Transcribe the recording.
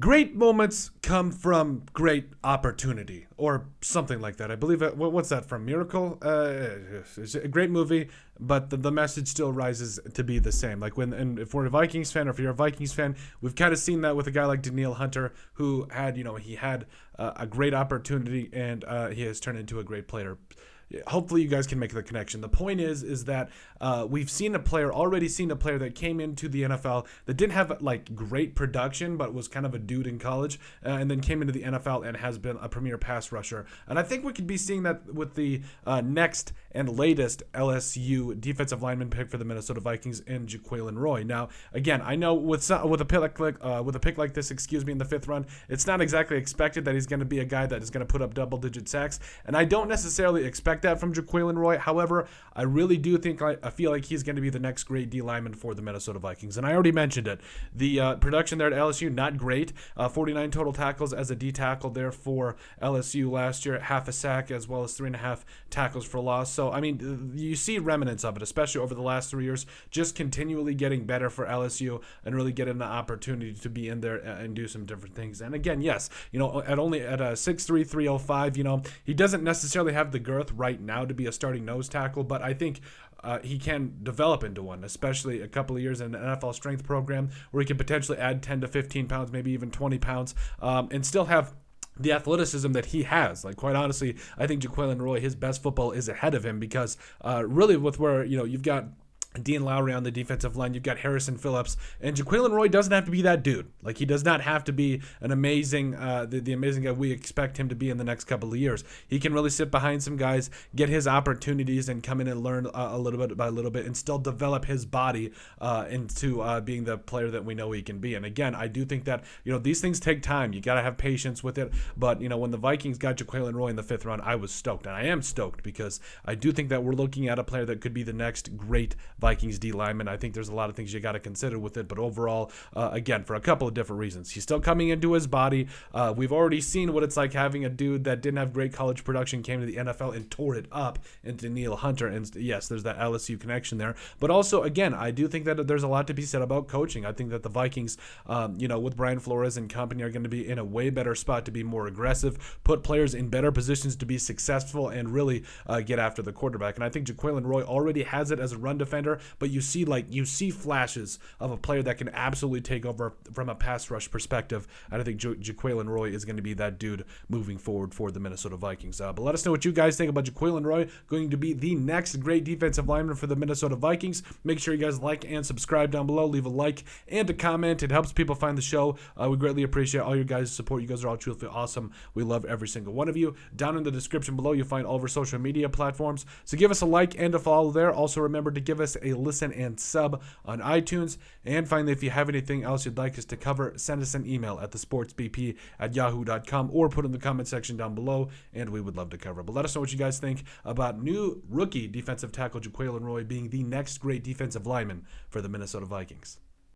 great moments come from great opportunity, or something like that. I believe what's that from? Miracle? It's a great movie, but the message still rises to be the same. Like and if we're a Vikings fan, or if you're a Vikings fan, we've kind of seen that with a guy like Danielle Hunter, who had, he had a great opportunity, and he has turned into a great player. Hopefully you guys can make the connection. The point is that we've already seen a player that came into the NFL that didn't have like great production, but was kind of a dude in college, and then came into the NFL and has been a premier pass rusher. And I think we could be seeing that with the next and latest LSU defensive lineman pick for the Minnesota Vikings in Jaquelin Roy. Now, again, I know with a pick like this, in the fifth round, it's not exactly expected that he's going to be a guy that is going to put up double-digit sacks, and I don't necessarily expect that from Jaquelin Roy. However, I really do think I feel like he's going to be the next great D lineman for the Minnesota Vikings. And I already mentioned it. The production there at LSU, not great. 49 total tackles as a D tackle there for LSU last year, half a sack as well as 3.5 tackles for loss. So, I mean, you see remnants of it, especially over the last 3 years, just continually getting better for LSU and really getting the opportunity to be in there and do some different things. And again, yes, at a 6'3", 305, he doesn't necessarily have the girth right now to be a starting nose tackle, but I think he can develop into one, especially a couple of years in an NFL strength program where he can potentially add 10 to 15 pounds, maybe even 20 pounds, and still have the athleticism that he has. Like, quite honestly, I think Jaquelin Roy, his best football is ahead of him, because really with where, you've got Dean Lowry on the defensive line, you've got Harrison Phillips, and Jaquelin Roy doesn't have to be that dude. Like, he does not have to be an amazing, the amazing guy we expect him to be in the next couple of years. He can really sit behind some guys, get his opportunities, and come in and learn a little bit by a little bit, and still develop his body into being the player that we know he can be. And again, I do think that, these things take time. You got to have patience with it. But, when the Vikings got Jaquelin Roy in the fifth round, I was stoked. And I am stoked, because I do think that we're looking at a player that could be the next great Vikings D lineman. I think there's a lot of things you got to consider with it, but overall, again, for a couple of different reasons, he's still coming into his body. We've already seen what it's like having a dude that didn't have great college production, came to the NFL and tore it up into Danielle Hunter. And yes, there's that LSU connection there, but also, again, I do think that there's a lot to be said about coaching. I think that the Vikings, with Brian Flores and company, are going to be in a way better spot to be more aggressive, put players in better positions to be successful, and really get after the quarterback. And I think Jaquelin Roy already has it as a run defender, but you see flashes of a player that can absolutely take over from a pass rush perspective, and I think Jaquelin Roy is going to be that dude moving forward for the Minnesota Vikings. But let us know what you guys think about Jaquelin Roy going to be the next great defensive lineman for the Minnesota Vikings. Make sure you guys like and subscribe down below. Leave a like and a comment. It helps people find the show. We greatly appreciate all your guys' support. You guys are all truly awesome. We love every single one of you. Down in the description below, you'll find all of our social media platforms, so give us a like and a follow there. Also, remember to give us a listen and sub on iTunes. And finally, if you have anything else you'd like us to cover, send us an email at thesportsbp@yahoo.com, or put in the comment section down below, and we would love to cover it. But let us know what you guys think about new rookie defensive tackle Jaquelin Roy being the next great defensive lineman for the Minnesota Vikings.